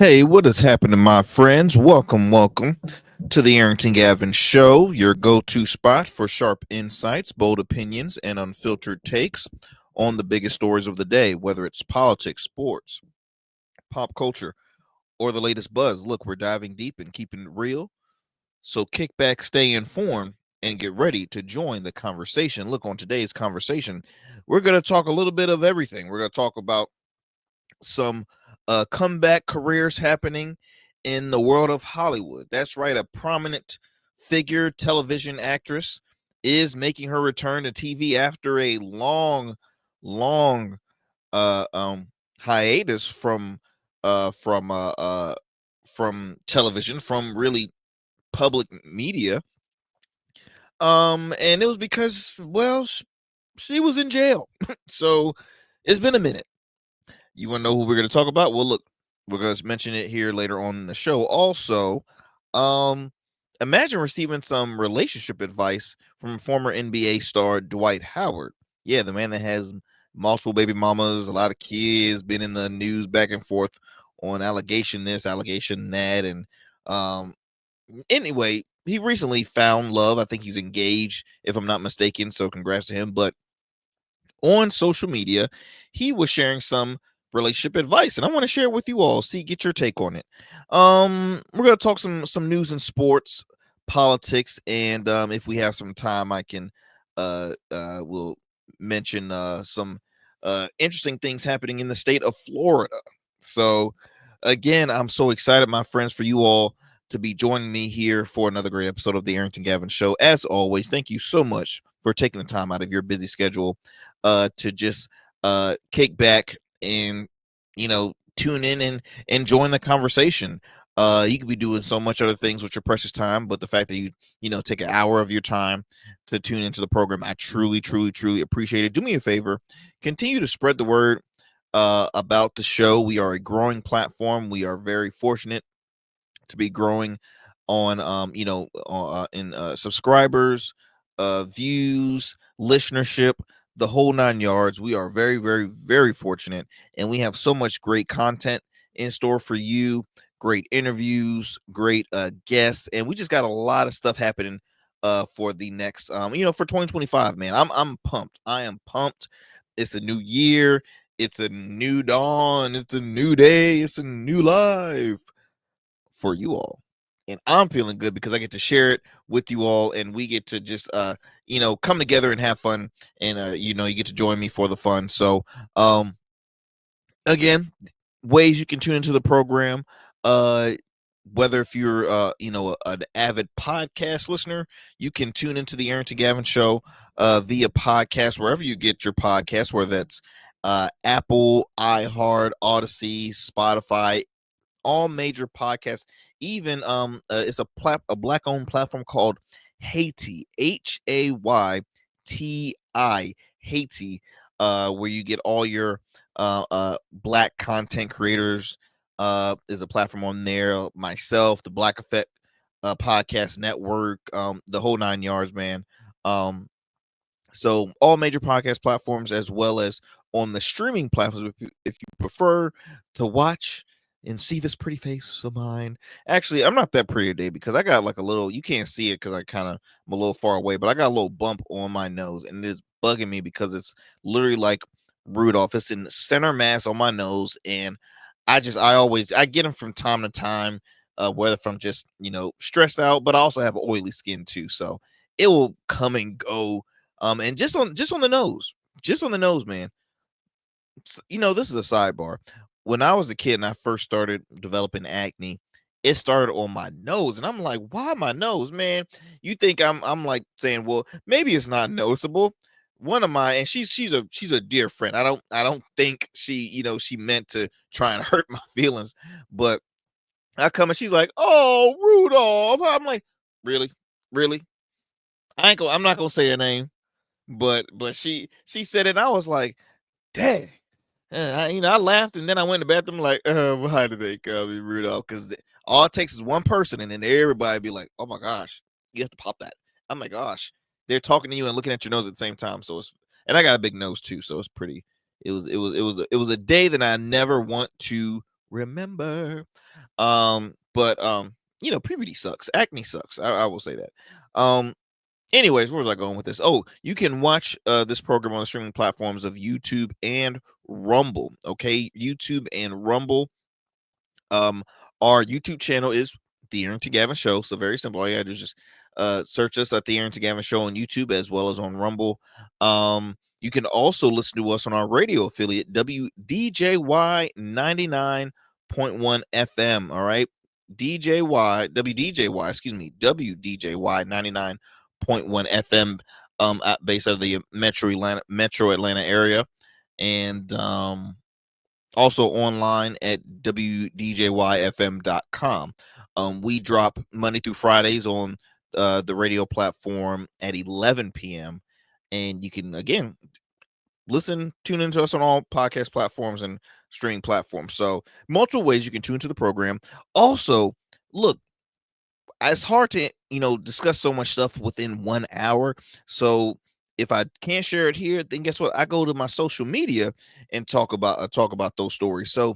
Hey, what has happened, my friends? Welcome to the Arington Gavin Show, your go-to spot for sharp insights, bold opinions, and unfiltered takes on the biggest stories of the day, whether it's politics, sports, pop culture, or the latest buzz. Look, we're diving deep and keeping it real. So kick back, stay informed, and get ready to join the conversation. Look, on today's conversation, we're going to talk a little bit of everything. We're going to talk about some comeback careers happening in the world of Hollywood. That's right, a prominent figure, television actress, is making her return to TV after a long uh, um, hiatus from television, from really public media. And it was because, well, she was in jail. So it's been a minute. You want to know who we're going to talk about? Well, look, we're going to mention it here later on in the show. Also, um, imagine receiving some relationship advice from former NBA star Dwight Howard. Yeah, the man that has multiple baby mamas, a lot of kids, been in the news back and forth on allegation this, allegation that, and um, anyway, he recently found love. I think he's engaged, if I'm not mistaken. So congrats to him. But on social media, he was sharing some relationship advice, and I want to share it with you all. See, get your take on it. We're gonna talk some news and sports, politics, and if we have some time, I can will mention some interesting things happening in the state of Florida. So, again, I'm so excited, my friends, for you all to be joining me here for another great episode of the Arington Gavin Show. As always, thank you so much for taking the time out of your busy schedule to just kick back and tune in and join the conversation. You could be doing so much other things with your precious time, but the fact that you take an hour of your time to tune into the program, I truly appreciate it. Do me a favor, continue to spread the word about the show. We are a growing platform. We are very fortunate to be growing on in subscribers, views, listenership, the whole nine yards. We are very fortunate, and we have so much great content in store for you. Great interviews, great guests, and we just got a lot of stuff happening for the next for 2025. Man, I'm pumped. I am pumped. It's a new year. It's a new dawn. It's a new day. It's a new life for you all. And I'm feeling good because I get to share it with you all, and we get to just come together and have fun, and you get to join me for the fun. So again, ways you can tune into the program, uh whether if you're an avid podcast listener, you can tune into the Aaron to Gavin show via podcast wherever you get your podcast, whether that's Apple, iHeart, Odyssey, Spotify, all major podcasts. Even it's a black owned platform called Haiti, Hayti, Haiti, where you get all your black content creators. Is a platform on there. Myself, the Black Effect podcast network, the whole nine yards, man. So all major podcast platforms, as well as on the streaming platforms, if you prefer to watch and see this pretty face of mine. Actually, I'm not that pretty today because I got like a little, you can't see it because I'm a little far away, but I got a little bump on my nose, and it's bugging me because it's literally like Rudolph. It's in the center mass on my nose, and I get them from time to time, whether if I'm just stressed out, but I also have oily skin too, so it will come and go. And just on the nose, man. This is a sidebar. When I was a kid and I first started developing acne, it started on my nose, and I'm like, why my nose, man? You think I'm like saying, well, maybe it's not noticeable. One of my, and she's a dear friend. I don't think she meant to try and hurt my feelings, but I come and she's like, oh, Rudolph. I'm like, really, really? I'm not gonna say her name, but she said it. And I was like, dang. I laughed, and then I went in the bathroom like, why did they call me Rudolph? Because all it takes is one person, and then everybody be like, oh my gosh, you have to pop that. Oh my gosh, they're talking to you and looking at your nose at the same time. And I got a big nose too, so it's pretty. It was a day that I never want to Remember. But puberty sucks. Acne sucks. I will say that. Anyways, where was I going with this? Oh, you can watch this program on the streaming platforms of YouTube and Rumble. Okay, YouTube and Rumble. Um, our YouTube channel is the Arington Gavin Show. So very simple. All you gotta do is just search us at the Arington Gavin Show on YouTube as well as on Rumble. You can also listen to us on our radio affiliate, WDJY 99.1 FM. All right. WDJY, excuse me, WDJY 99.1 FM, based out of the Metro Atlanta area. And also online at wdjyfm.com. We drop Monday through Fridays on the radio platform at 11 p.m. And you can, again, tune into us on all podcast platforms and streaming platforms. So multiple ways you can tune to the program. Also, look, it's hard to discuss so much stuff within 1 hour. So if I can't share it here, then guess what? I go to my social media and talk about those stories. So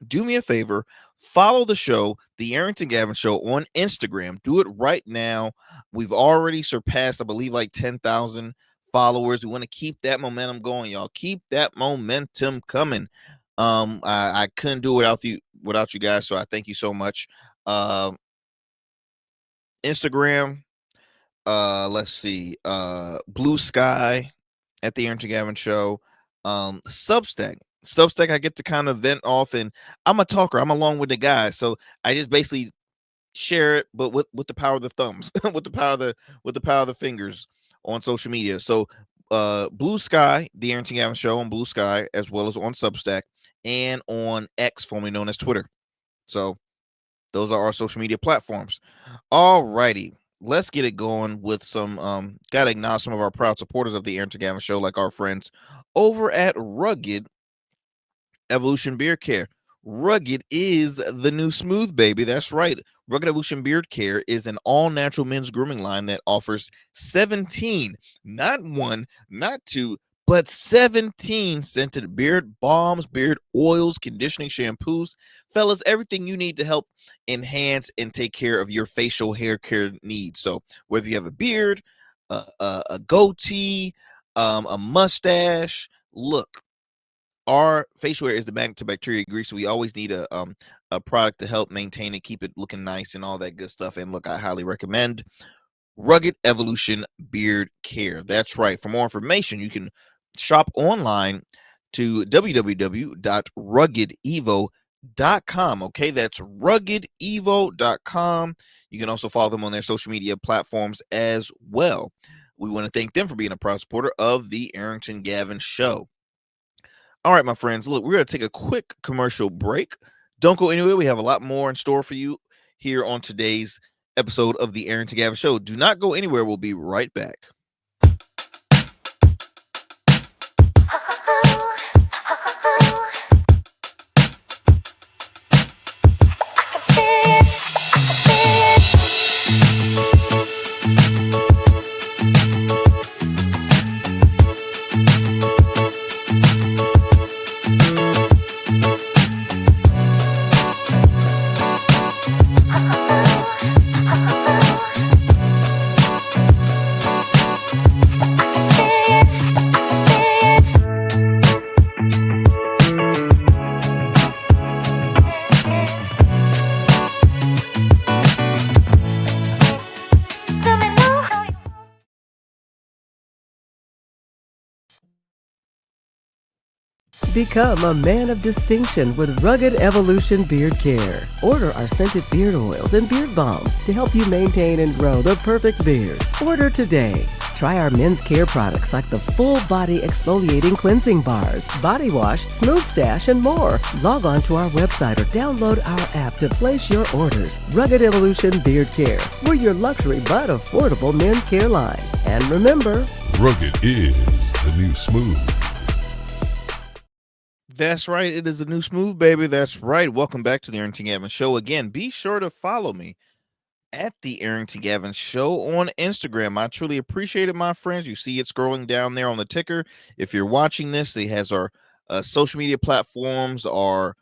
do me a favor, follow the show, the Arington Gavin Show, on Instagram. Do it right now. We've already surpassed, I believe, like 10,000 followers. We want to keep that momentum going, y'all. Keep that momentum coming. I couldn't do it without you guys, so I thank you so much. Instagram, let's see, Blue Sky at the Arington Gavin Show, Substack, I get to kind of vent off, and I'm a talker. I'm a long-winded guy, so I just basically share it, but with the power of the thumbs, with the power of the fingers on social media. So, Blue Sky, the Arington Gavin Show on Blue Sky, as well as on Substack and on X, formerly known as Twitter. So, those are our social media platforms. All righty. Let's get it going with some gotta acknowledge some of our proud supporters of the Arington Gavin Show, like our friends over at Rugged Evolution Beard Care. Rugged is the new smooth, baby. That's right. Rugged Evolution Beard Care is an all-natural men's grooming line that offers 17, not one, not two, but 17 scented beard balms, beard oils, conditioning shampoos. Fellas, everything you need to help enhance and take care of your facial hair care needs. So whether you have a beard, a goatee, a mustache, look, our facial hair is the magnet to bacteria grease, so we always need a product to help maintain and keep it looking nice and all that good stuff. And look, I highly recommend Rugged Evolution Beard Care. That's right. For more information, you can shop online to www.ruggedevo.com. Okay, that's ruggedevo.com. You can also follow them on their social media platforms as well. We want to thank them for being a proud supporter of the Arington Gavin Show. All right, my friends, look, we're going to take a quick commercial break. Don't go anywhere. We have a lot more in store for you here on today's episode of the Arington Gavin Show. Do not go anywhere. We'll be right back. Become a man of distinction with Rugged Evolution Beard Care. Order our scented beard oils and beard balms to help you maintain and grow the perfect beard. Order today. Try our men's care products like the full body exfoliating cleansing bars, body wash, smooth stash, and more. Log on to our website or download our app to place your orders. Rugged Evolution Beard Care. We're your luxury but affordable men's care line. And remember, Rugged is the new smooth. That's right. It is the new smooth, baby. That's right. Welcome back to the Arington Gavin Show. Again, be sure to follow me at the Arington Gavin Show on Instagram. I truly appreciate it, my friends. You see it scrolling down there on the ticker. If you're watching this, it has our social media platforms, our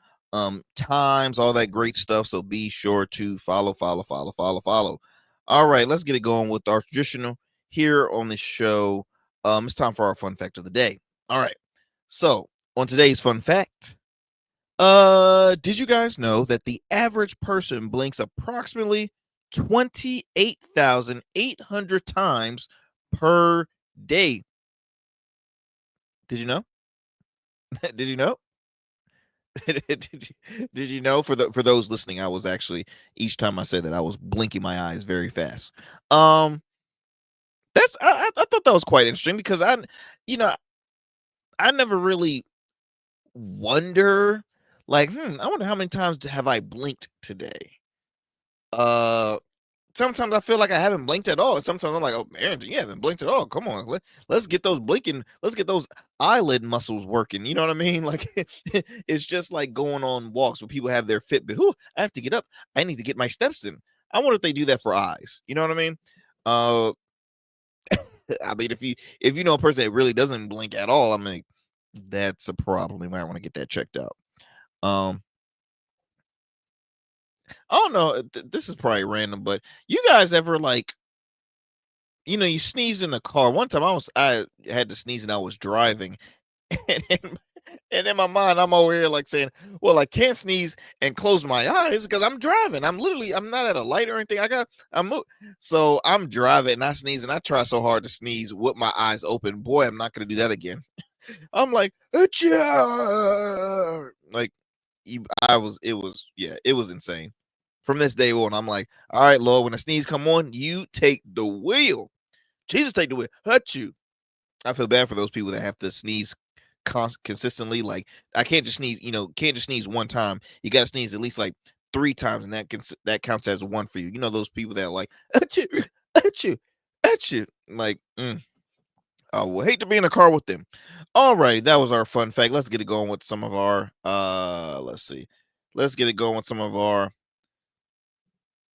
times, all that great stuff. So be sure to follow. All right, let's get it going with our traditional here on the show. It's time for our fun fact of the day. All right. So on today's fun fact, did you guys know that the average person blinks approximately 28,800 times per day? Did you know? Did you know? did you know, for those listening, I was actually, each time I said that, I was blinking my eyes very fast. That's I thought that was quite interesting because you know I never really wonder, like, I wonder how many times have I blinked today. Uh, Sometimes I feel like I haven't blinked at all. And sometimes I'm like, oh, man, you haven't blinked at all. Come on, let's get those blinking. Let's get those eyelid muscles working. You know what I mean? Like, it's just like going on walks where people have their Fitbit. Ooh, I have to get up. I need to get my steps in. I wonder if they do that for eyes. You know what I mean? Uh, I mean, if you know a person that really doesn't blink at all, I mean, that's a problem. You might want to get that checked out. Um, I don't know. This is probably random, but you guys ever, like, you sneeze in the car? One time I had to sneeze and I was driving, and in my mind I'm over here like saying, "Well, I can't sneeze and close my eyes because I'm driving. I'm not at a light or anything. So I'm driving and I sneeze and I try so hard to sneeze with my eyes open. Boy, I'm not going to do that again. I'm like, "Achoo!" Like, it was insane. From this day on, I'm like, all right, Lord, when a sneeze come on, you take the wheel. Jesus, take the wheel. Achoo. I feel bad for those people that have to sneeze consistently. Like, I can't just sneeze, can't just sneeze one time. You got to sneeze at least like 3 times, and that counts as one for you. You know, those people that are like, achoo, achoo, achoo. Like, I would hate to be in a car with them. All right, that was our fun fact. Let's get it going with some of our, let's see. Let's get it going with some of our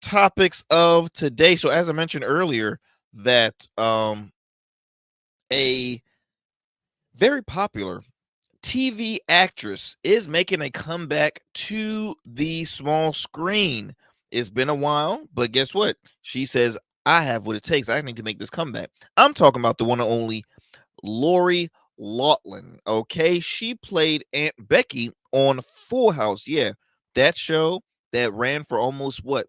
topics of today. So as I mentioned earlier, that a very popular TV actress is making a comeback to the small screen. It's been a while, but guess what? She says, I have what it takes. I need to make this comeback. I'm talking about the one and only Lori Loughlin. Okay, she played Aunt Becky on Full House. Yeah, that show that ran for almost what?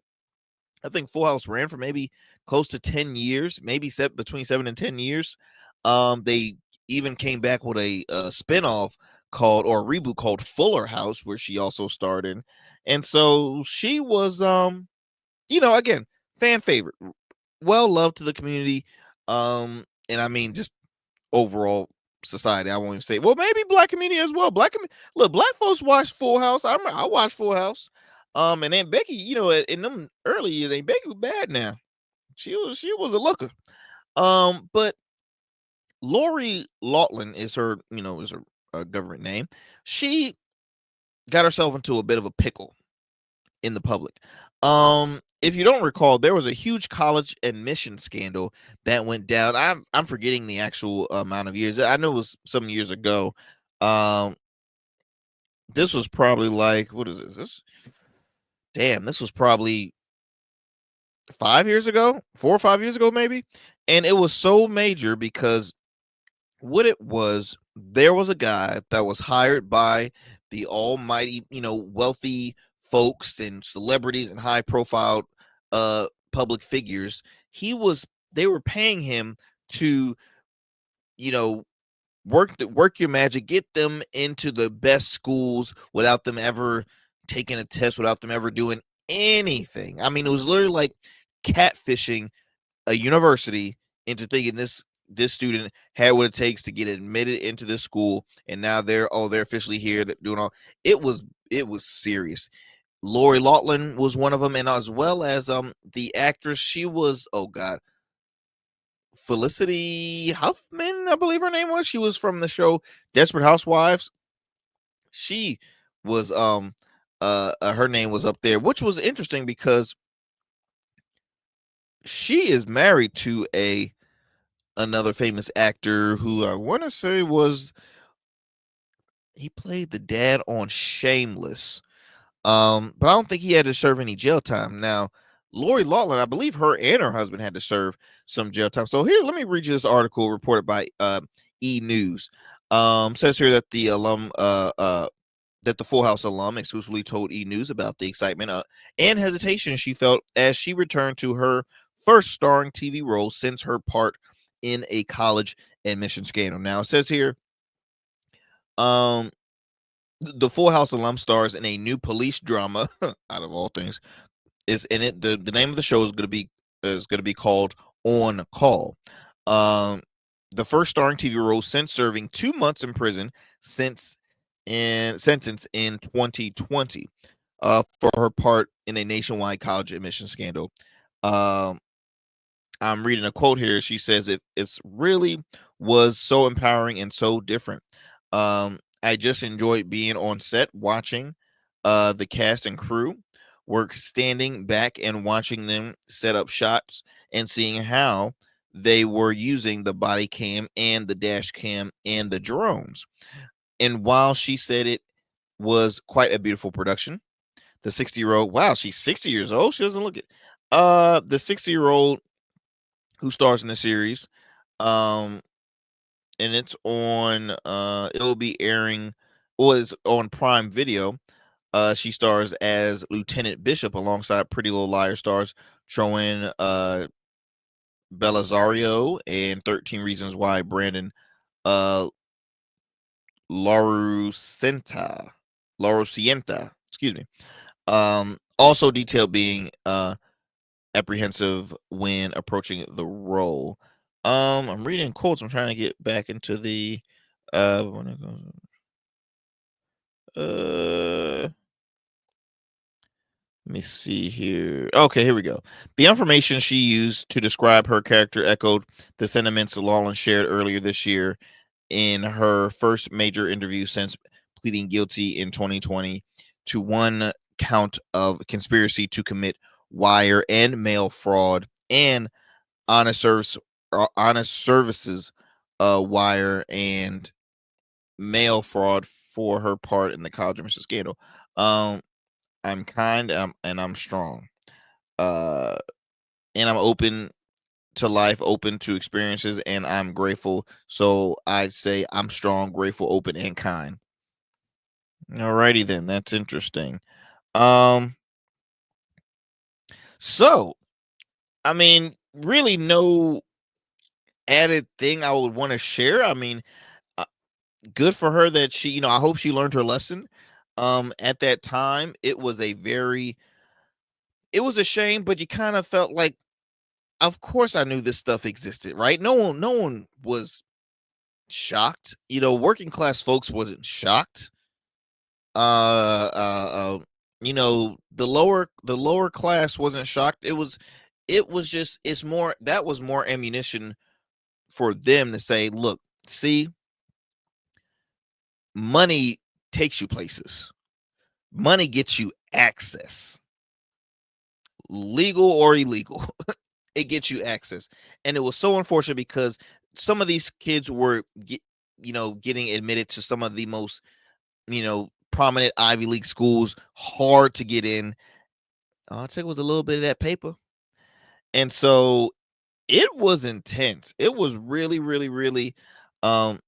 I think Full House ran for maybe close to 10 years, maybe between 7 and 10 years. They even came back with a spinoff called, or a reboot called Fuller House, where she also starred in. And so she was, again, fan favorite, well loved to the community. And I mean, just overall society. I won't even say, well, maybe black community as well. Look, black folks watch Full House. I watched Full House. And Aunt Becky, in them early years, Aunt Becky was bad now. She was a looker. But Lori Loughlin is her, is her government name. She got herself into a bit of a pickle in the public. If you don't recall, there was a huge college admission scandal that went down. I'm forgetting the actual amount of years. I know it was some years ago. This was probably like, what is this was probably 5 years ago, 4 or 5 years ago, maybe. And it was so major because what it was, there was a guy that was hired by the almighty, wealthy folks and celebrities and high profile public figures. They were paying him to, you know, work your magic, get them into the best schools without them ever taking a test, without them ever doing anything. I mean, it was literally like catfishing a university into thinking this student had what it takes to get admitted into this school, and now they're officially here, doing all. It was serious. Lori Loughlin was one of them, and as well as the actress, she was, oh god, Felicity Huffman, I believe her name was. She was from the show Desperate Housewives. She was her name was up there, which was interesting because she is married to another famous actor who I want to say he played the dad on Shameless. But I don't think he had to serve any jail time. Now, Lori Loughlin, I believe her and her husband had to serve some jail time. So here, let me read you this article reported by E News. Says here that the Full House alum exclusively told E News about the excitement and hesitation she felt as she returned to her first starring TV role since her part in a college admission scandal. Now it says here, um, the Full House alum stars in a new police drama, out of all things, is in it. The name of the show is going to be called On Call. Um, the first starring TV role since serving 2 months in prison since in sentence in 2020 for her part in a nationwide college admission scandal. Um, I'm reading a quote here. She says it's really was so empowering and so different. I just enjoyed being on set, watching the cast and crew work, standing back and watching them set up shots and seeing how they were using the body cam and the dash cam and the drones. And while she said it was quite a beautiful production, the 60-year-old, wow, she's 60 years old. She doesn't look it. The 60-year-old who stars in the series, um, and it's on it will be airing, or it's on Prime Video. She stars as Lieutenant Bishop alongside Pretty Little Liar stars Trowan Belisario and 13 Reasons Why Brandon uh Larusienta. Larusienta, excuse me. Also detailed being apprehensive when approaching the role. I'm reading quotes. I'm trying to get back into the when it goes let me see here. Okay, here we go. The information she used to describe her character echoed the sentiments Loughlin shared earlier this year in her first major interview since pleading guilty in 2020 to one count of conspiracy to commit wire and mail fraud and honest service honest services wire and mail fraud for her part in the college admission scandal. I'm kind and I'm strong. Uh and I'm open to life, open to experiences, and I'm grateful. So I'd say I'm strong, grateful, open, and kind. Alrighty then, that's interesting. Um, so I mean, really no added thing I would want to share. I mean, uh, good for her that she, I hope she learned her lesson. At that time, it was a shame, but you kind of felt like, of course, I knew this stuff existed, right? No one was shocked. Working class folks wasn't shocked. The lower class wasn't shocked. It was just it's more that was more ammunition for them to say, look, see, money takes you places. Money gets you access, legal or illegal. It gets you access. And it was so unfortunate because some of these kids were getting admitted to some of the most prominent Ivy League schools, hard to get in. All it took was a little bit of that paper. And so it was intense. It was really, really, really um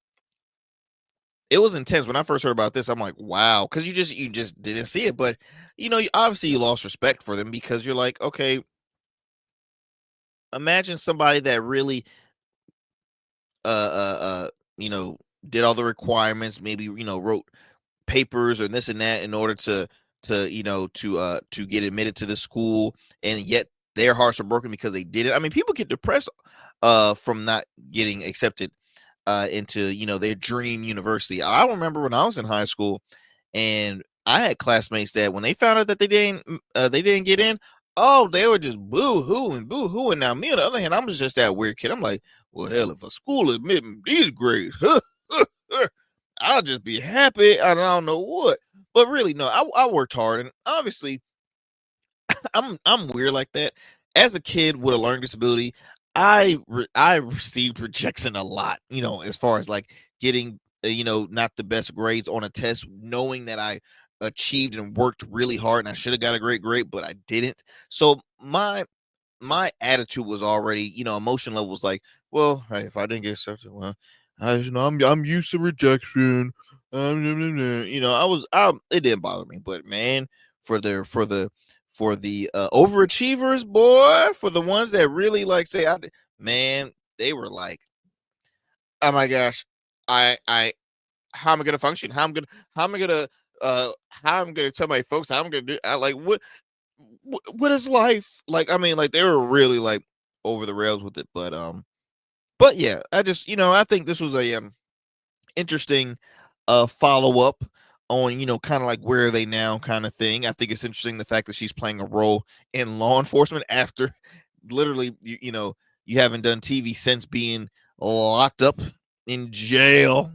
it was intense. When I first heard about this, I'm like, wow, because you just didn't see it. But obviously you lost respect for them because you're like, okay, imagine somebody that really uh uh uh you know did all the requirements, maybe wrote papers or this and that in order to get admitted to the school, and yet their hearts are broken because they did it. I mean, people get depressed from not getting accepted into their dream university. I remember when I was in high school, and I had classmates that when they found out that they didn't get in, oh, they were just boo hooing. Now me on the other hand, I was just that weird kid. I'm like, well, hell, if a school admit me these grades, I'll just be happy. I don't know what, but really, no, I worked hard, and obviously, I'm weird like that. As a kid with a learning disability, I received rejection a lot. As far as like getting not the best grades on a test, knowing that I achieved and worked really hard, and I should have got a great grade, but I didn't. So my attitude was already, emotion level was like, well, hey, if I didn't get accepted, well, I'm used to rejection. It didn't bother me, but man, for the overachievers, boy, for the ones that really like say man, they were like, oh my gosh, I how am I gonna function? How am I gonna how I'm gonna tell my folks how I'm gonna do? I like what is life like? I mean, like they were really like over the rails with it, but yeah, I just I think this was a interesting follow up on kind of like where are they now kind of thing. I think it's interesting the fact that she's playing a role in law enforcement after literally you haven't done TV since being locked up in jail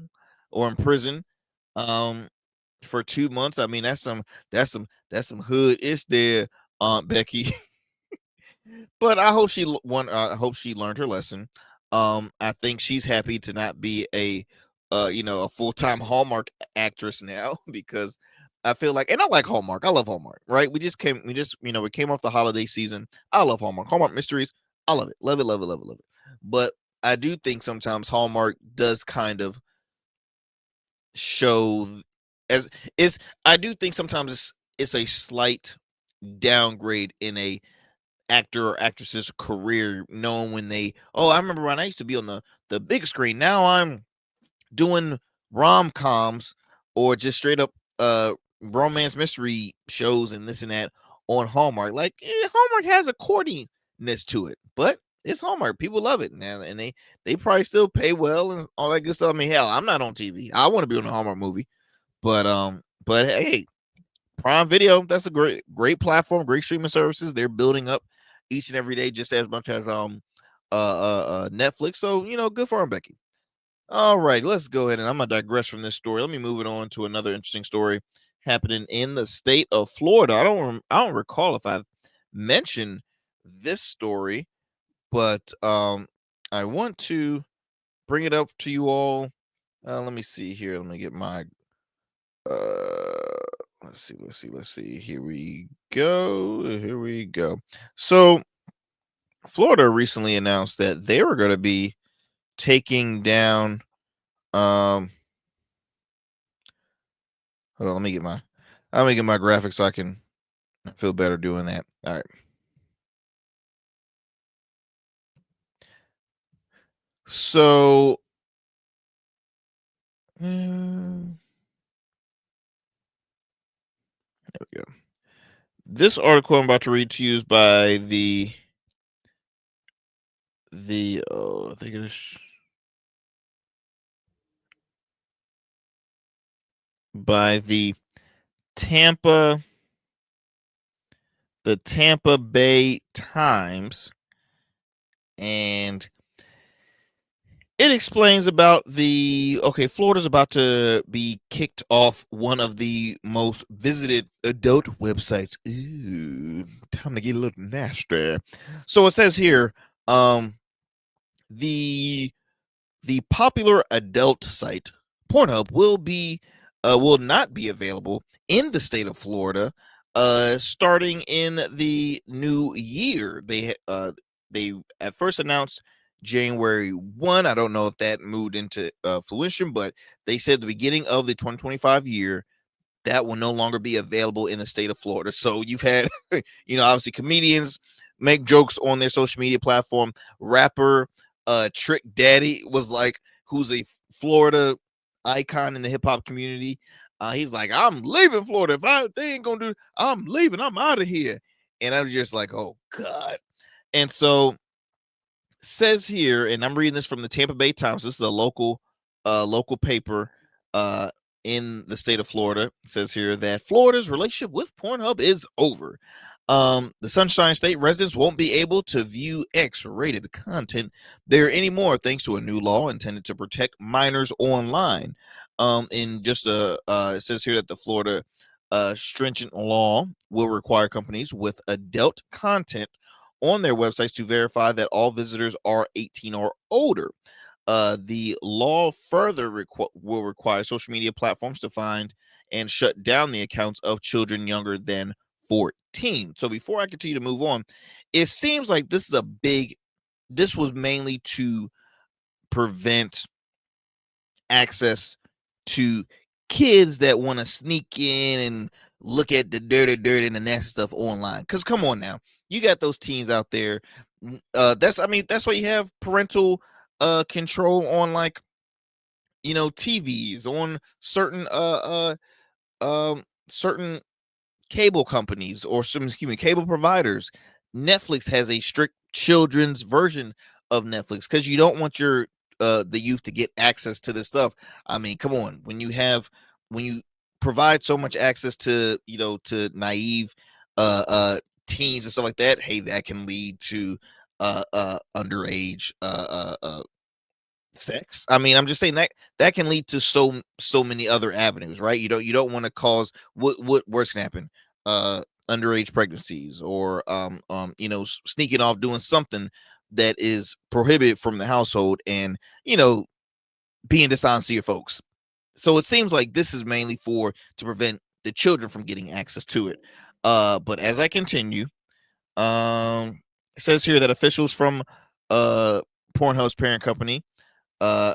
or in prison for 2 months. I mean that's some hood ish there, Aunt Becky. But I hope I hope she learned her lesson. I think she's happy to not be a full-time Hallmark actress now because I feel like, and I like Hallmark. I love Hallmark, right? We came off the holiday season. I love Hallmark. Hallmark mysteries. I love it. Love it, love it, love it, love it. But I do think sometimes Hallmark does kind of show as is I do think sometimes it's a slight downgrade in a actor or actress's career, knowing when I remember when I used to be on the big screen. Now I'm doing rom-coms or just straight up romance mystery shows and this and that on Hallmark. Like Hallmark has a corniness to it, but it's Hallmark. People love it now, and they probably still pay well and all that good stuff. I mean, hell, I'm not on TV. I want to be on a Hallmark movie, but hey, Prime Video, that's a great platform, great streaming services. They're building up each and every day just as much as Netflix. So, good for them, Becky. All right, let's go ahead and I'm gonna digress from this story. Let me move it on to another interesting story happening in the state of Florida. I don't recall if I've mentioned this story, but I want to bring it up to you all. Let me see here. Let me get my let's see. Here we go. So Florida recently announced that they were going to be taking down hold on, let me get my graphics so I can feel better doing that. All right. So there we go. This article I'm about to read to you is by I think it is by Tampa the Tampa Bay Times, and it explains about Florida's about to be kicked off one of the most visited adult websites. Ooh, time to get a little nasty. So it says here, the popular adult site Pornhub will not be available in the state of Florida starting in the new year. They at first announced January 1. I don't know if that moved into fruition, but they said the beginning of the 2025 year that will no longer be available in the state of Florida. So you've had, obviously comedians make jokes on their social media platform. Rapper Trick Daddy was like, who's a Florida icon in the hip hop community. He's like, I'm leaving Florida. They ain't gonna do, I'm leaving. I'm out of here. And I was just like, oh God. And so says here, and I'm reading this from the Tampa Bay Times. This is a local paper in the state of Florida. It says here that Florida's relationship with Pornhub is over. The Sunshine State residents won't be able to view X-rated content there anymore, thanks to a new law intended to protect minors online. It says here that the Florida stringent law will require companies with adult content on their websites to verify that all visitors are 18 or older. The law further will require social media platforms to find and shut down the accounts of children younger than 14. So before I continue to move on, it seems like this was mainly to prevent access to kids that want to sneak in and look at the dirty and the nasty stuff online. Because come on now, you got those teens out there. That's why you have parental control on, like, TVs, on certain cable companies, or some, excuse me, cable providers. Netflix has a strict children's version of Netflix because you don't want the youth to get access to this stuff. I mean, come on, when you provide so much access to naive teens and stuff like that, hey, that can lead to underage sex. I mean, I'm just saying that can lead to so many other avenues, right? You don't want to cause what worse can happen. Underage pregnancies, or sneaking off doing something that is prohibited from the household, and being dishonest to your folks. So it seems like this is mainly to prevent the children from getting access to it. But as I continue, it says here that officials from Pornhub's parent company, uh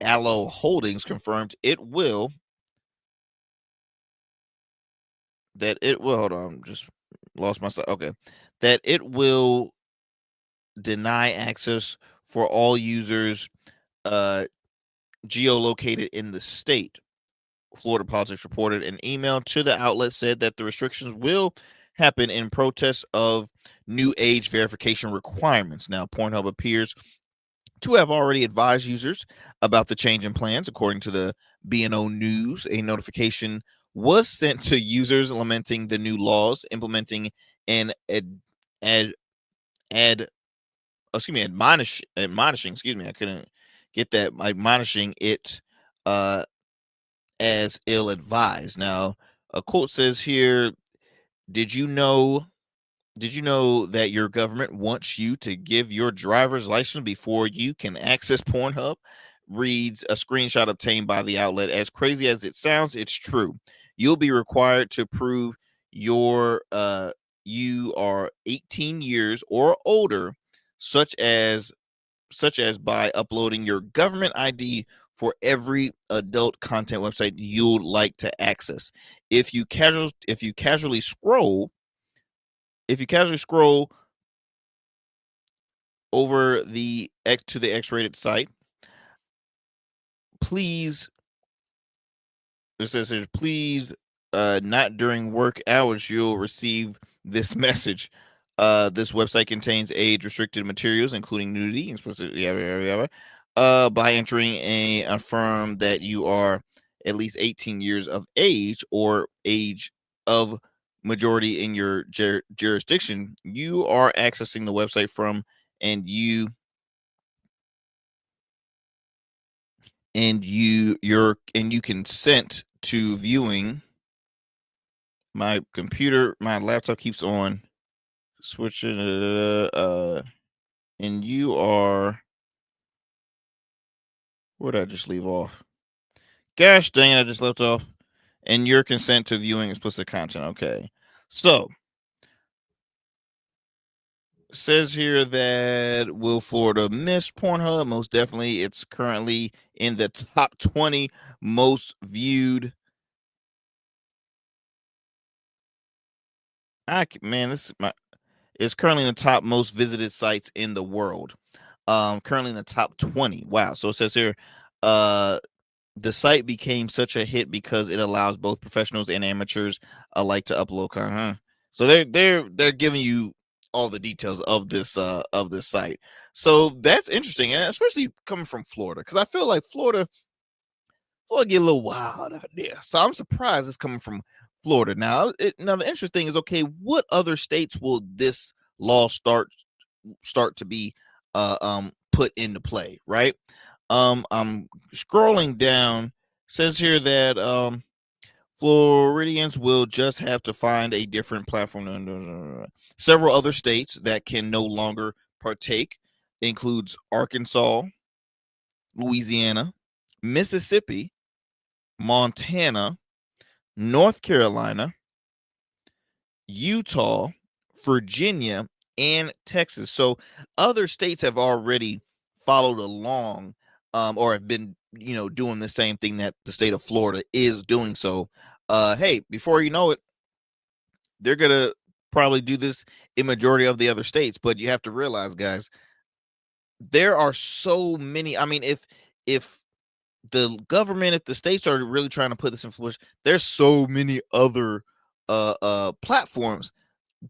Allo Holdings, confirmed hold on, just lost myself. Okay. That it will deny access for all users uh geolocated in the state. Florida Politics reported. An email to the outlet said that the restrictions will happen in protest of new age verification requirements. Now, Pornhub appears to have already advised users about the change in plans. According to the BNO News, a notification was sent to users lamenting the new laws, implementing an admonishing, excuse me, I couldn't get that, admonishing it as ill advised. Now, a quote says here, did you know that your government wants you to give your driver's license before you can access Pornhub? Reads a screenshot obtained by the outlet. As crazy as it sounds, it's true. You'll be required to prove you are 18 years or older, such as by uploading your government ID for every adult content website you'd like to access. If you casually scroll over to the X-rated site, please, it says here, please, not during work hours, you'll receive this message. This website contains age-restricted materials, including nudity, explicit, by entering affirm that you are at least 18 years of age or age of majority in your jurisdiction, you are accessing the website from, and you consent to viewing. My laptop keeps on switching, and you are, where did I just leave off? Gosh dang it, I just left off. And your consent to viewing explicit content. Okay. So, says here that will Florida miss Pornhub? Most definitely. It's currently in the top 20 most viewed. It's currently in the top most visited sites in the world. Currently in the top 20. Wow. So it says here, the site became such a hit because it allows both professionals and amateurs alike to upload content. So they're giving you all the details of this site. So that's interesting, and especially coming from Florida, because I feel like Florida get a little wild out there. So I'm surprised it's coming from Florida. Now, the interesting thing is, okay, what other states will this law start to be put into play, right? I'm scrolling down. Says here that Floridians will just have to find a different platform. Several other states that can no longer partake includes Arkansas, Louisiana, Mississippi, Montana, North Carolina, Utah, Virginia, and Texas. So other states have already followed along, or have been, doing the same thing that the state of Florida is doing. So, hey, before you know it, they're gonna probably do this in majority of the other states. But you have to realize, guys, there are so many. I mean, if the government, if the states are really trying to put this in flourish, there's so many other platforms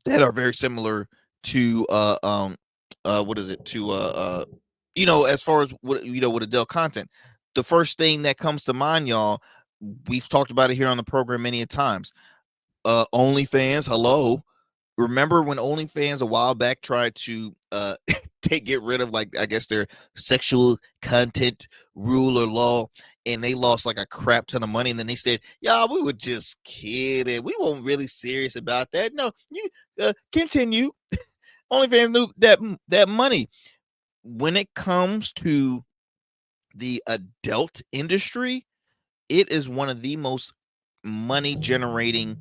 that are very similar to what is it, to as far as what, with adult content. The first thing that comes to mind, y'all, we've talked about it here on the program many a times. OnlyFans, hello. Remember when OnlyFans a while back tried to get rid of, like, I guess, their sexual content rule or law, and they lost like a crap ton of money, and then they said, "Yeah, we were just kidding. We weren't really serious about that." No, you continue. OnlyFans knew that money. When it comes to the adult industry, it is one of the most money generating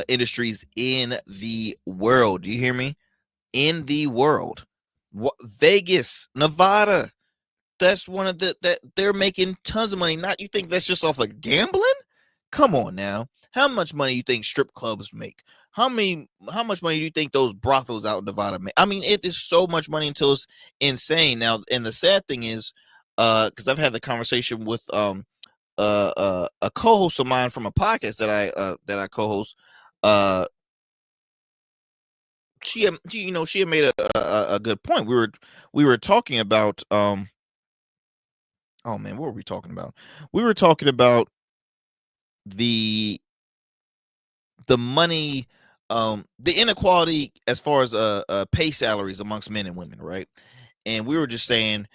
industries in the world. Do you hear me? In the world. Vegas, Nevada, that's one of that they're making tons of money. Not, you think that's just off of gambling? Come on now. How much money you think strip clubs make? How much money do you think those brothels out in Nevada make? I mean, it is so much money until it's insane. Now, and the sad thing is, because I've had the conversation with a co-host of mine from a podcast that I co-host. She had made a good point. We were talking about oh man, what were we talking about? We were talking about the money, the inequality as far as pay salaries amongst men and women, right? And we were just saying,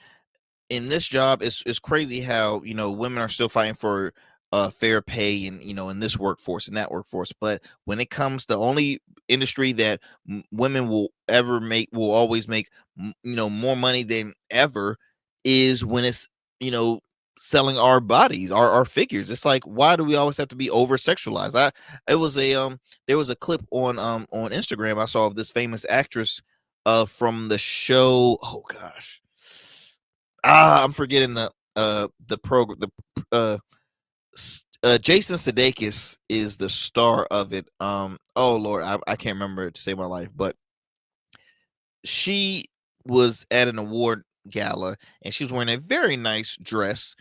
in this job, it's crazy how, women are still fighting for fair pay, and, in this workforce and that workforce. But when it comes to only industry that women will always make, more money than ever, is when it's, selling our bodies, our figures. It's like, why do we always have to be over sexualized? It was a there was a clip on Instagram I saw of this famous actress from the show. Oh gosh, I'm forgetting the program. Jason Sudeikis is the star of it. Oh Lord, I can't remember it to save my life, but she was at an award gala, and she was wearing a very nice dress,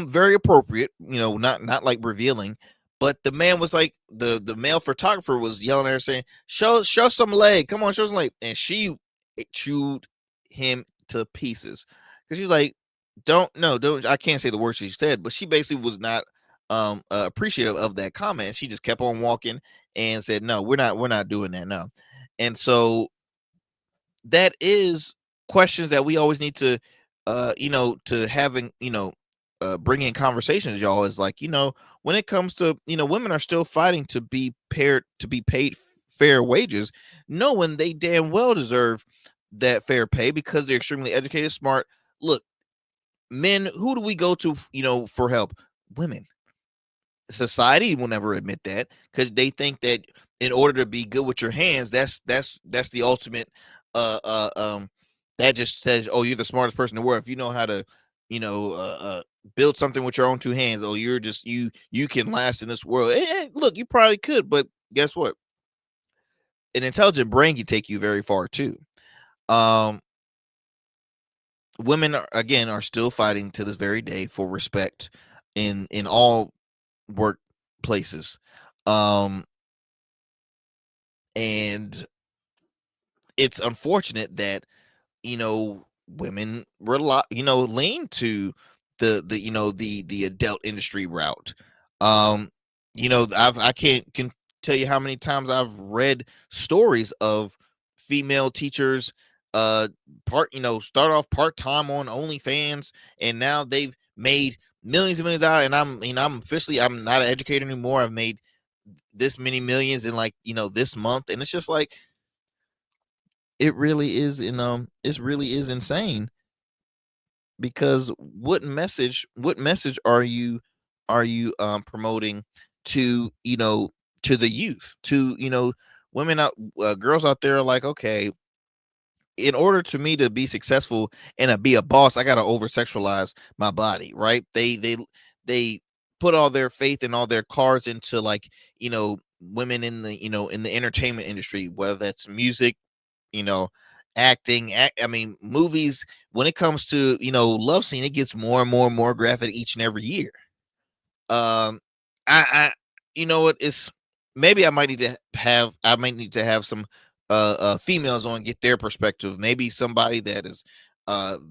very appropriate, not like revealing. But the man was like, the male photographer was yelling at her saying, show some leg, come on, show some leg. And she chewed him to pieces, because she's like, don't, no, don't, I can't say the words she said, but she basically was not appreciative of that comment. She just kept on walking and said, no, we're not doing that now. And so that is questions that we always need to to having, bring in conversations, y'all. Is like, when it comes to, women are still fighting to be paid fair wages, knowing they damn well deserve that fair pay because they're extremely educated, smart. Look, men, who do we go to, for help? Women. Society will never admit that, because they think that in order to be good with your hands, that's the ultimate that just says, oh, you're the smartest person in the world if you know how to, build something with your own two hands. Oh, you're just, you can last in this world. And look, you probably could, but guess what? An intelligent brain can take you very far too. Women are still fighting to this very day for respect in all workplaces. And it's unfortunate that, women lean to the adult industry route. I can't can tell you how many times I've read stories of female teachers start off part-time on OnlyFans, and now they've made millions and millions of dollars. And I'm not an educator anymore. I've made this many millions in, like, this month. And it's just like, it really is insane because what message are you promoting to to the youth, to women out girls out there are like, okay, in order to me to be successful and to be a boss, I gotta over sexualize my body, right? They put all their faith and all their cards into, like, women in the in the entertainment industry, whether that's music, you know, I mean, movies. When it comes to love scene, it gets more and more and more graphic each and every year. Um i i you know what, it's maybe I might need to have some females on, get their perspective, maybe somebody that is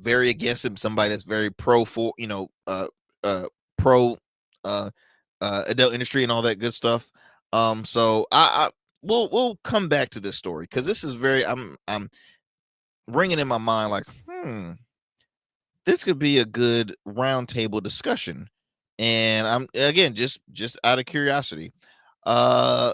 very against it, somebody that's very pro for pro uh adult industry and all that good stuff. So I we'll come back to this story because this is very I'm ringing in my mind like, this could be a good roundtable discussion. And I'm again just out of curiosity. Uh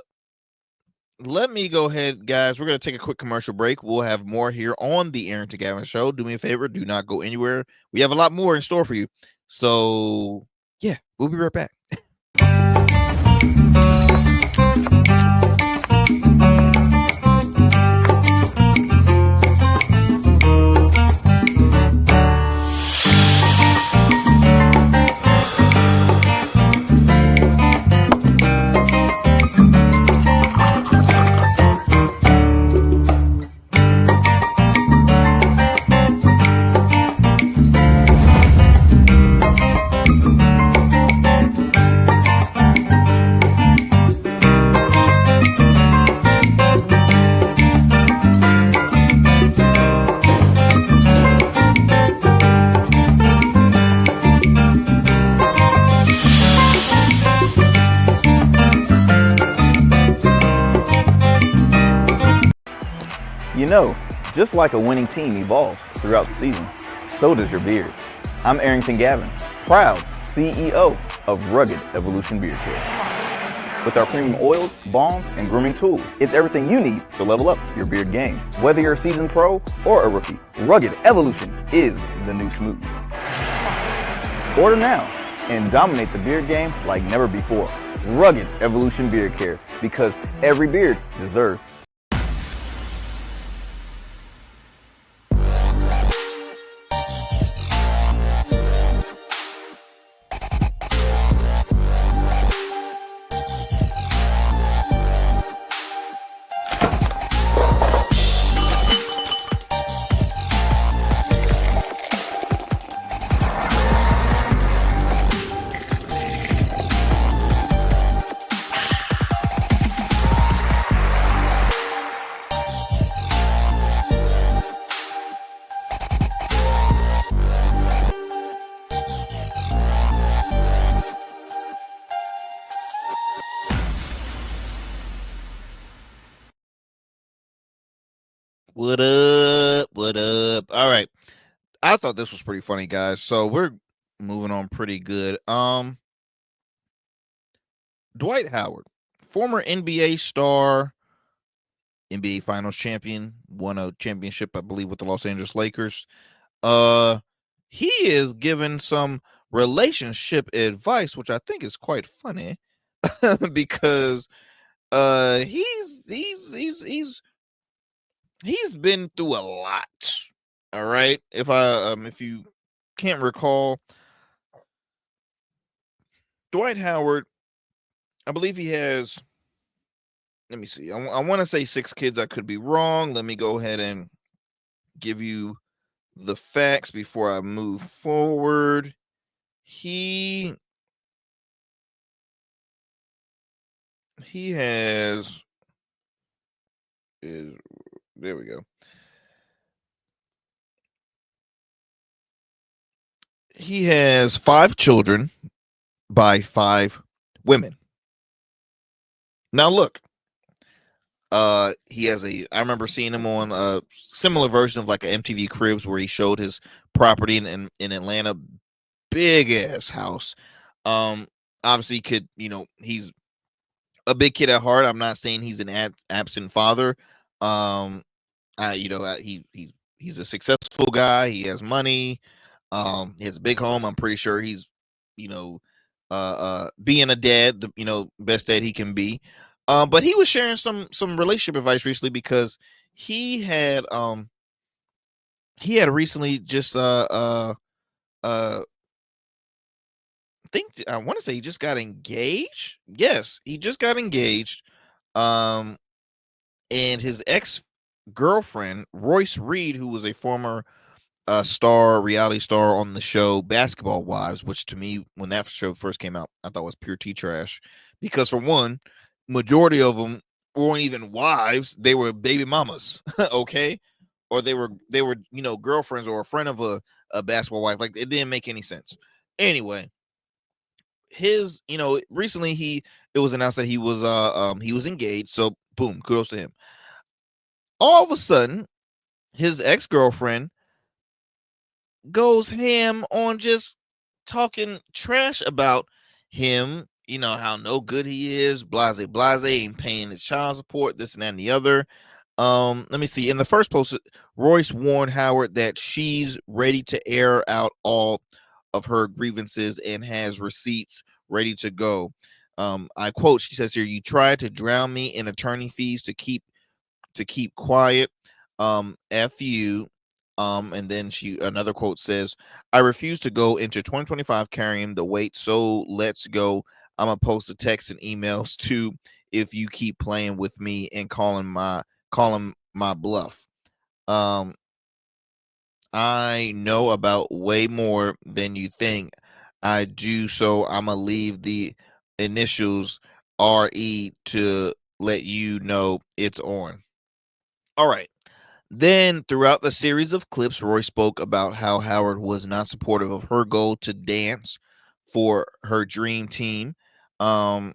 Let me go ahead, guys. We're gonna take a quick commercial break. We'll have more here on the Arington Gavin Show. Do me a favor, do not go anywhere. We have a lot more in store for you. So yeah, we'll be right back. You know, just like a winning team evolves throughout the season, so does your beard. I'm Arington Gavin, proud CEO of Rugged Evolution Beard Care. With our premium oils, balms, and grooming tools, it's everything you need to level up your beard game. Whether you're a seasoned pro or a rookie, Rugged Evolution is the new smooth. Order now and dominate the beard game like never before. Rugged Evolution Beard Care, because every beard deserves. What up? What up? All right. I thought this was pretty funny, guys. So we're moving on pretty good. Dwight Howard, former NBA star, NBA Finals champion, won a championship, I believe, with the Los Angeles Lakers. Uh, he is given some relationship advice, which I think is quite funny, because he's been through a lot. All right. If you can't recall, Dwight Howard, I believe he has, let me see. I want to say 6 kids. I could be wrong. Let me go ahead and give you the facts before I move forward. He has is there we go. He has 5 children by 5 women. Now look, he has I remember seeing him on a similar version of like an MTV Cribs where he showed his property in Atlanta, big ass house. Obviously could, he's a big kid at heart. I'm not saying he's an absent father. Um, he's a successful guy. He has money. He has a big home. I'm pretty sure he's, being a dad, best dad he can be. But he was sharing some relationship advice recently because he had recently just I want to say he just got engaged. Yes, he just got engaged. Um, and his ex girlfriend Royce Reed, who was a former reality star on the show Basketball Wives, which to me, when that show first came out, I thought was pure tea trash. Because for one, majority of them weren't even wives; they were baby mamas. Okay, or they were girlfriends or a friend of a basketball wife. Like it didn't make any sense. Anyway, his recently it was announced that he was engaged. So boom, kudos to him. All of a sudden, his ex-girlfriend goes ham on just talking trash about him, how no good he is, blase, ain't paying his child support, this and that and the other. Let me see. In the first post, Royce warned Howard that she's ready to air out all of her grievances and has receipts ready to go. I quote, she says here, "You tried to drown me in attorney fees to keep quiet. F you." And then another quote says, "I refuse to go into 2025 carrying the weight, so let's go. I'm gonna post the texts and emails too if you keep playing with me and calling my bluff. Um, I know about way more than you think I do, so I'm gonna leave the initials RE to let you know it's on." All right. Then, throughout the series of clips, Roy spoke about how Howard was not supportive of her goal to dance for her dream team, um,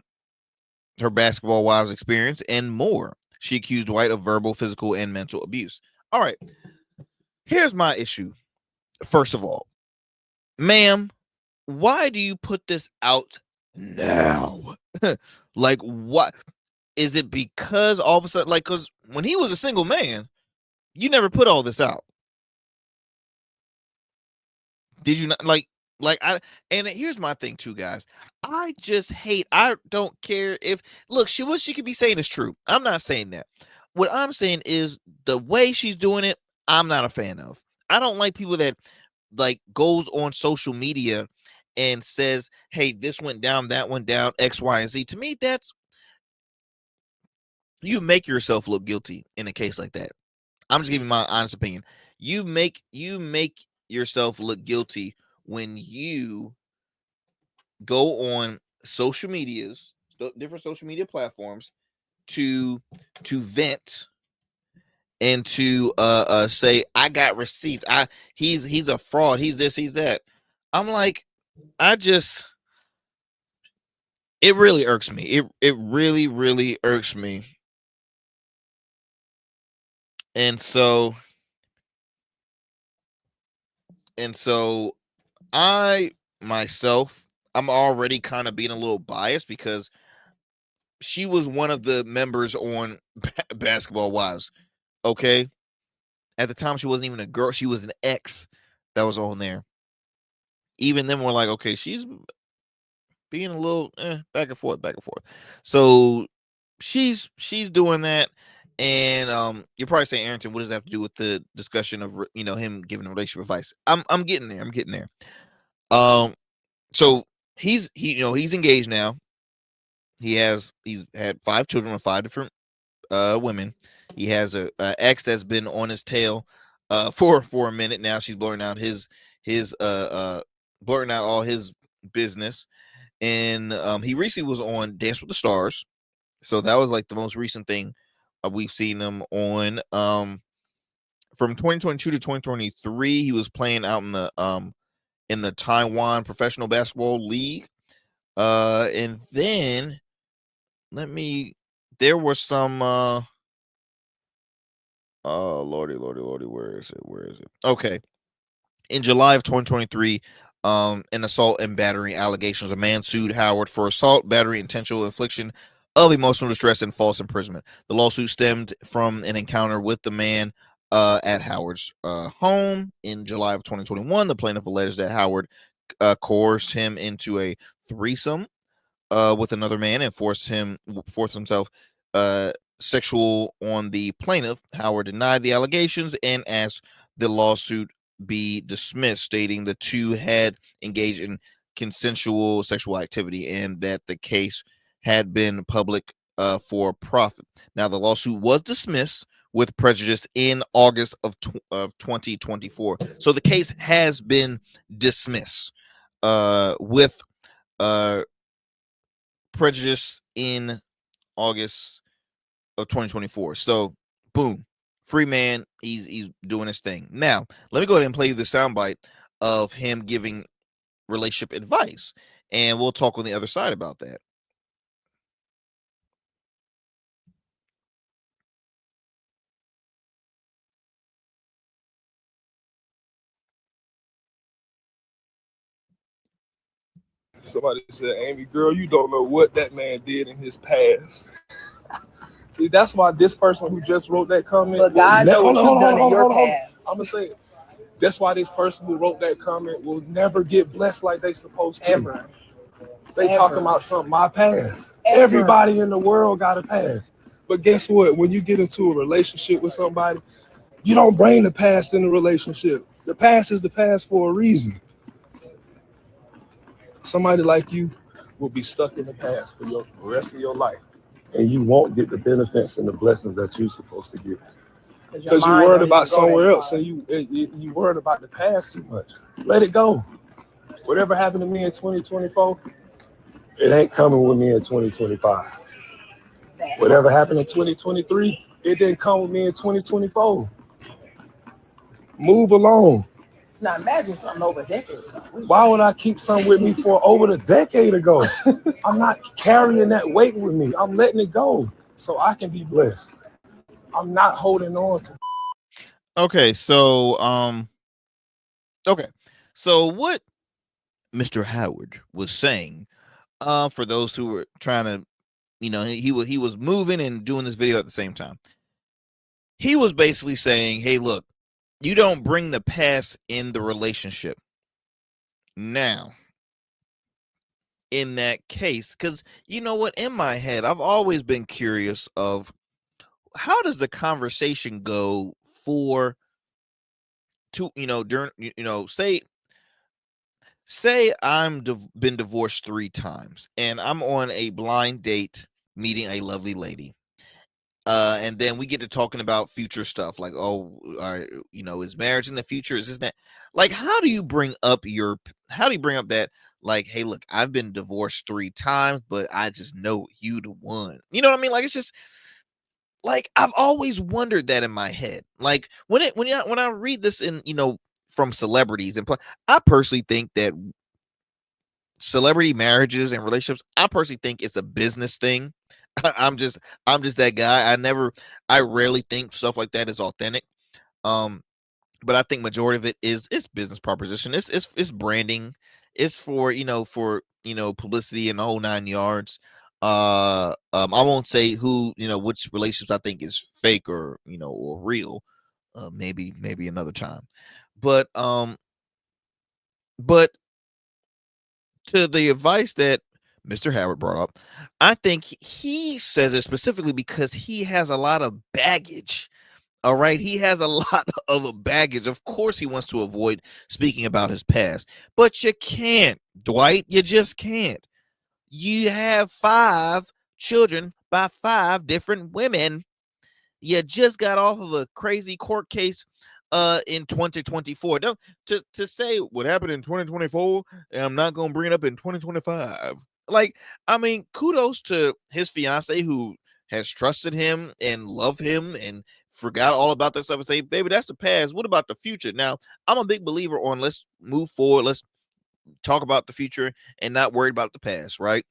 her basketball wives experience, and more. She accused Dwight of verbal, physical, and mental abuse. All right, here's my issue. First of all, ma'am, why do you put this out now? Like, what? Is it because all of a sudden, like, because when he was a single man, you never put all this out? Did you not and here's my thing too, guys. I don't care if look, what she could be saying is true. I'm not saying that. What I'm saying is the way she's doing it, I'm not a fan of. I don't like people that goes on social media and says, "Hey, this went down, that went down, X, Y, and Z." To me, that's you make yourself look guilty in a case like that. I'm just giving my honest opinion. You make yourself look guilty when you go on different social media platforms to vent and to say, "I got receipts. He's a fraud. He's this, he's that." I'm like, it really irks me. It really, really irks me. And so I myself, I'm already kind of being a little biased because she was one of the members on Basketball Wives. Okay, at the time she wasn't even a girl; she was an ex that was on there. Even then, we're like, okay, she's being a little back and forth, back and forth. So she's doing that, and you're probably saying, Arington, what does that have to do with the discussion of him giving relationship advice? I'm getting there. I'm getting there. So he's engaged now. He's had 5 children with 5 different women. He has a ex that's been on his tail for a minute now. She's blurring out his blurring out all his business. And he recently was on Dance with the Stars. So that was like the most recent thing we've seen him on. From 2022 to 2023, he was playing out in the Taiwan Professional Basketball League. And then there was some oh lordy, where is it? Okay. In July of 2023, an assault and battery allegations. A man sued Howard for assault, battery, intentional infliction of emotional distress, and false imprisonment. The lawsuit stemmed from an encounter with the man at Howard's home in July of 2021. The plaintiff alleges that Howard coerced him into a threesome with another man and forced himself sexual on the plaintiff. Howard denied the allegations and asked the lawsuit be dismissed, stating the two had engaged in consensual sexual activity and that the case had been public for profit. Now, the lawsuit was dismissed with prejudice in August of 2024. So the case has been dismissed with prejudice in August of 2024. So, boom, free man. He's doing his thing. Now, let me go ahead and play you the soundbite of him giving relationship advice, and we'll talk on the other side about that. Somebody said, Amy, girl, you don't know what that man did in his past. See, that's why this person who just wrote that comment. But God knows what you've done in your past. I'm going to say it. That's why this person who wrote that comment will never get blessed like they supposed to. Ever. They talking about something, my past. Everybody in the world got a past. But guess what? When you get into a relationship with somebody, you don't bring the past in the relationship. The past is the past for a reason. Somebody like you will be stuck in the past for the rest of your life. And you won't get the benefits and the blessings that you're supposed to get. Because you're worried about somewhere else and you worried about the past too much. Let it go. Whatever happened to me in 2024, it ain't coming with me in 2025. Whatever happened in 2023, it didn't come with me in 2024. Move along. Now imagine something over a decade ago. Why would I keep something with me for over a decade ago? I'm not carrying that weight with me. I'm letting it go so I can be blessed. I'm not holding on to. Okay, so what Mr. Howard was saying, for those who were trying to, he was moving and doing this video at the same time. He was basically saying, hey, look, you don't bring the past in the relationship. Now, in that case, because you know what, in my head, I've always been curious of how does the conversation go for during say I'm been divorced 3 times and I'm on a blind date meeting a lovely lady. And then we get to talking about future stuff like, is marriage in the future? Is this that? Like, how do you bring up that? Like, hey, look, I've been divorced 3 times, but I just know you the one. You know what I mean? Like, it's just like I've always wondered that in my head. Like when I read this in from celebrities and I personally think that celebrity marriages and relationships, I personally think it's a business thing. I'm just that guy. I rarely think stuff like that is authentic. But I think majority of it it's business proposition. It's branding. It's for publicity and the whole 9 yards. I won't say who which relationships I think is fake or or real. Maybe another time. But to the advice that Mr. Howard brought up, I think he says it specifically because he has a lot of baggage. All right. He has a lot of baggage. Of course, he wants to avoid speaking about his past, but you can't, Dwight. You just can't. You have 5 children by 5 different women. You just got off of a crazy court case in 2024. Don't to say what happened in 2024 and I'm not gonna bring it up in 2025. Like, I mean, kudos to his fiance who has trusted him and loved him and forgot all about that stuff and say, baby, that's the past. What about the future? Now, I'm a big believer on let's move forward, let's talk about the future and not worried about the past, right?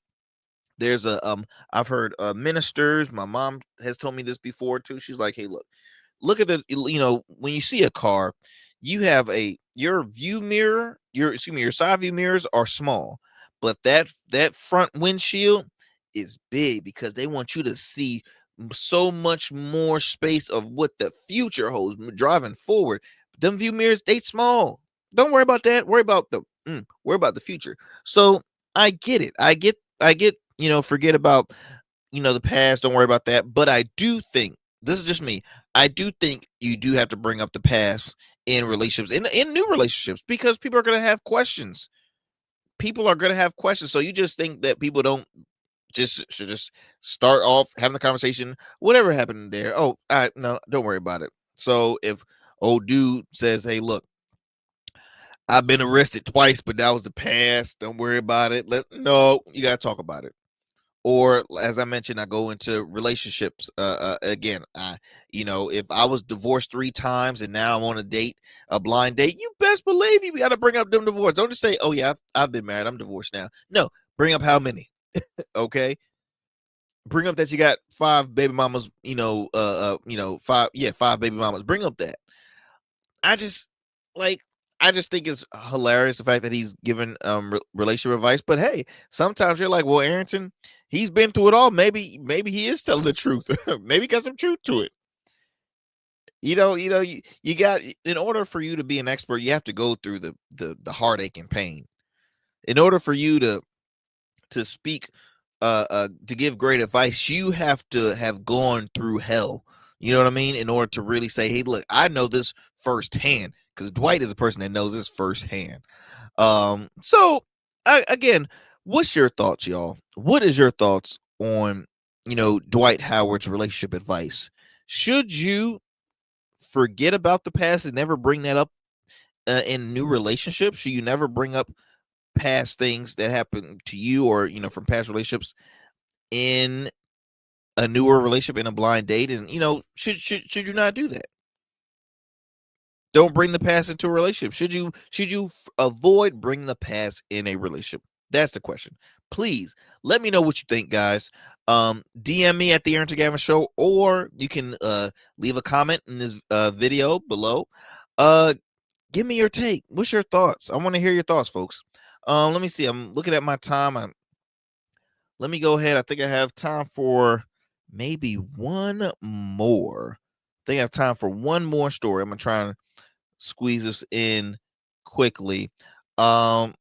There's I've heard ministers, my mom has told me this before too. She's like, hey, look at when you see a car, you have your view mirror, your side view mirrors are small, but that front windshield is big because they want you to see so much more space of what the future holds driving forward. Them view mirrors, they small. Don't worry about that. Worry about the future. So I get it. I get, forget about, the past. Don't worry about that. But I do think, this is just me, I do think you do have to bring up the past in relationships, in new relationships, because people are going to have questions. People are going to have questions. So you just think that people don't should just start off having the conversation, whatever happened there. Oh, no, don't worry about it. So if old dude says, hey, look, I've been arrested twice, but that was the past. Don't worry about it. No, you got to talk about it. Or as I mentioned, I go into relationships. Again, if I was divorced 3 times and now I'm on a blind date, you best believe you got to bring up them divorce. Don't just say, oh yeah, I've been married, I'm divorced now. No, bring up how many. Okay. Bring up that you got 5 baby mamas, 5 baby mamas. Bring up that. I just think it's hilarious the fact that he's given relationship advice. But hey, sometimes you're like, well, Arington, he's been through it all. Maybe he is telling the truth. Maybe got some truth to it. You got, in order for you to be an expert, you have to go through the heartache and pain. In order for you to speak, to give great advice, you have to have gone through hell. You know what I mean? In order to really say, hey, look, I know this firsthand, because Dwight is a person that knows this firsthand. So again, what's your thoughts, y'all? What is your thoughts on, Dwight Howard's relationship advice? Should you forget about the past and never bring that up in new relationships? Should you never bring up past things that happened to you, or from past relationships, in a newer relationship, in a blind date? And should you not do that? Don't bring the past into a relationship. Should you avoid bringing the past in a relationship? That's the question. Please let me know what you think, guys. DM me at the Arington Gavin Show, or you can leave a comment in this video below. Give me your take. What's your thoughts? I want to hear your thoughts, folks. Let me see. I'm looking at my time. Let me go ahead. I think I have time for maybe one more. I think I have time for one more story. I'm gonna try and squeeze this in quickly. And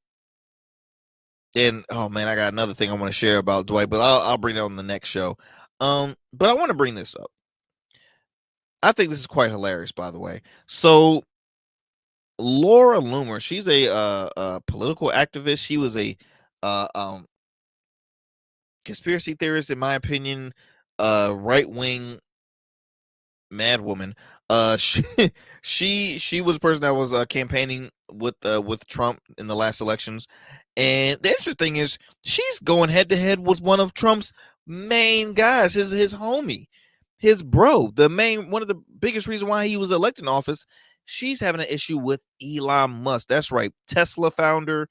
oh man, I got another thing I want to share about Dwight, but I'll bring it on the next show. But I want to bring this up. I think this is quite hilarious, by the way. So Lori Loughlin, she's a political activist. She was a conspiracy theorist, in my opinion, right-wing mad woman. She was a person that was campaigning with Trump in the last elections, and the interesting thing is she's going head to head with one of Trump's main guys, his homie, his bro, one of the biggest reasons why he was elected in office. She's having an issue with Elon Musk. That's right, Tesla founder,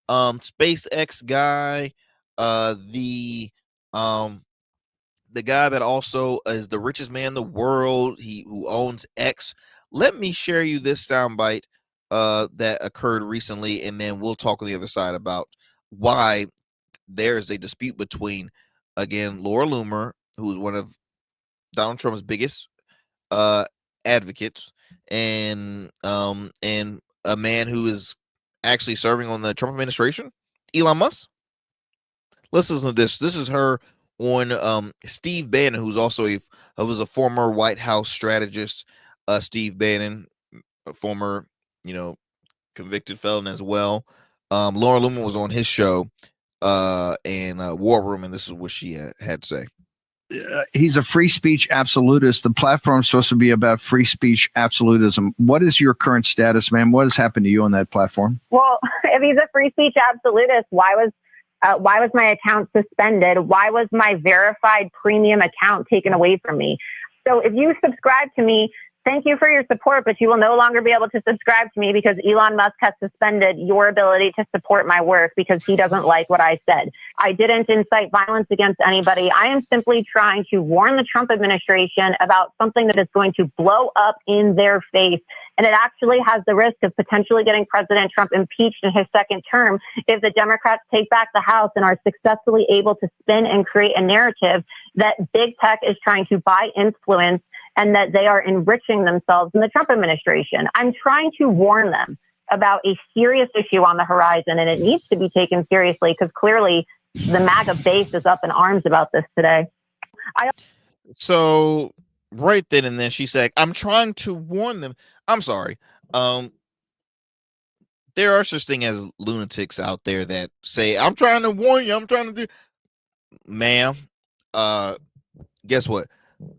SpaceX guy, the guy that also is the richest man in the world, who owns X. Let me share you this soundbite that occurred recently, and then we'll talk on the other side about why there is a dispute between, again, Lori Loughlin, who is one of Donald Trump's biggest advocates, and a man who is actually serving on the Trump administration, Elon Musk. Let's listen to this. This is her on Steve Bannon, who's also was a former White House strategist. Steve Bannon, a former, convicted felon as well. Lori Loughlin was on his show, and War Room, and this is what she had to say. He's a free speech absolutist. The platform's supposed to be about free speech absolutism. What is your current status, man? What has happened to you on that platform? Well, if he's a free speech absolutist, why was my account suspended? Why was my verified premium account taken away from me? So if you subscribe to me, thank you for your support, but you will no longer be able to subscribe to me because Elon Musk has suspended your ability to support my work because he doesn't like what I said. I didn't incite violence against anybody. I am simply trying to warn the Trump administration about something that is going to blow up in their face. And it actually has the risk of potentially getting President Trump impeached in his second term if the Democrats take back the House and are successfully able to spin and create a narrative that big tech is trying to buy influence and that they are enriching themselves in the Trump administration. I'm trying to warn them about a serious issue on the horizon, and it needs to be taken seriously because clearly the MAGA base is up in arms about this today. So right then and then she said, I'm trying to warn them. I'm sorry. There are such thing as lunatics out there that say, I'm trying to warn you. I'm trying to do, ma'am. Guess what?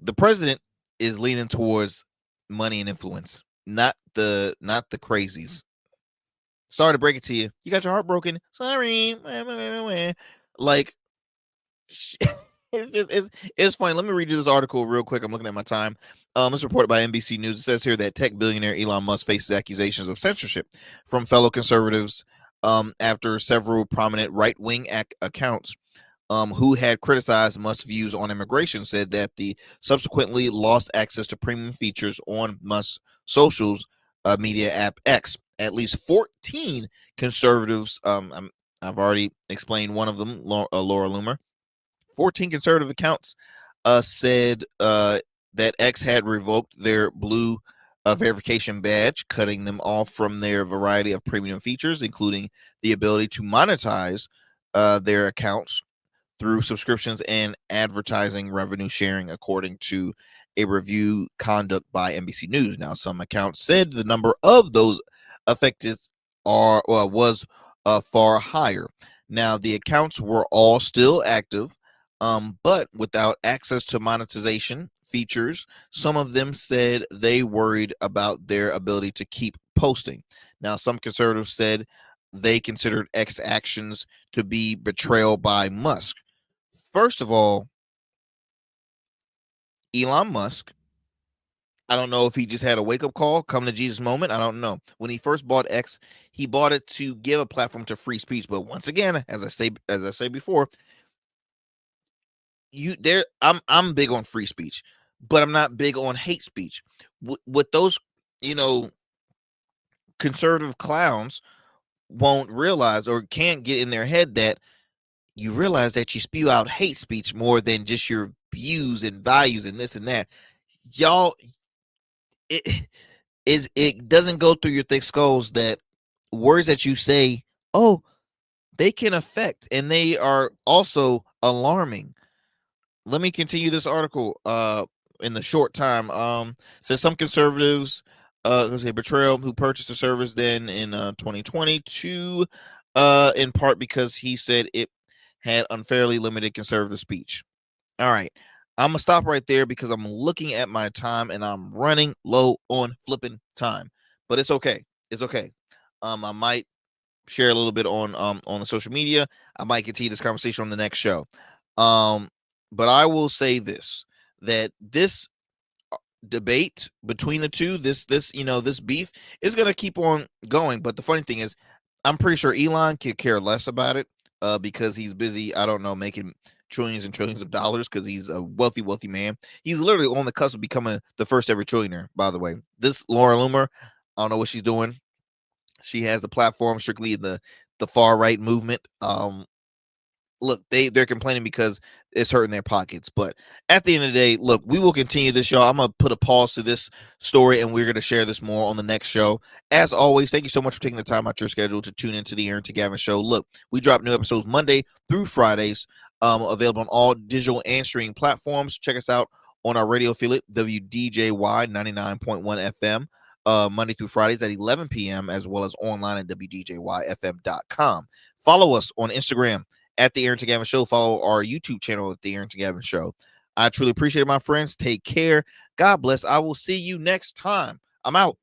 The president is leaning towards money and influence, not the crazies. Sorry to break it to you. You got your heart broken. Sorry. Like, it's funny. Let me read you this article real quick. I'm looking at my time. It's reported by NBC News. It says here that tech billionaire Elon Musk faces accusations of censorship from fellow conservatives after several prominent right-wing accounts who had criticized Musk's views on immigration said that the subsequently lost access to premium features on Musk's socials media app X. At least 14 conservatives, I've already explained one of them, Laura Loomer, 14 conservative accounts said that X had revoked their blue verification badge, cutting them off from their variety of premium features, including the ability to monetize their accounts through subscriptions and advertising revenue sharing, according to a review conduct by NBC News. Now, some accounts said the number of those affected was far higher. Now, the accounts were all still active, but without access to monetization features. Some of them said they worried about their ability to keep posting. Now, some conservatives said they considered X actions to be betrayal by Musk. First of all, Elon Musk, I don't know if he just had a wake-up call, come to Jesus moment. I don't know. When he first bought X, he bought it to give a platform to free speech. But once again, as I say before, I'm big on free speech, but I'm not big on hate speech. With those, conservative clowns won't realize or can't get in their head that you realize that you spew out hate speech more than just your views and values and this and that. Y'all, it doesn't go through your thick skulls that words that you say, oh, they can affect, and they are also alarming. Let me continue this article in the short time. Says some conservatives betrayal who purchased the service then in 2022 in part because he said it had unfairly limited conservative speech. All right. I'm gonna stop right there because I'm looking at my time and I'm running low on flipping time. But it's okay. It's okay. I might share a little bit on the social media. I might continue this conversation on the next show. But I will say this, that this debate between the two, this beef is gonna keep on going. But the funny thing is, I'm pretty sure Elon could care less about it because he's busy, I don't know, making trillions and trillions of dollars because he's a wealthy man. He's literally on the cusp of becoming the first ever trillionaire, by the way. This Laura Loomer, I don't know what she's doing. She has the platform strictly in the far right movement. Look, they're complaining because it's hurting their pockets. But at the end of the day, look, we will continue this, y'all. I'm going to put a pause to this story, and we're going to share this more on the next show. As always, thank you so much for taking the time out your schedule to tune into the Arington Gavin Show. Look, we drop new episodes Monday through Fridays, available on all digital and streaming platforms. Check us out on our radio affiliate, WDJY 99.1 FM, Monday through Fridays at 11 p.m., as well as online at WDJYFM.com. Follow us on Instagram at the Arington Gavin Show. Follow our YouTube channel at the Arington Gavin Show. I truly appreciate it, my friends. Take care. God bless. I will see you next time. I'm out.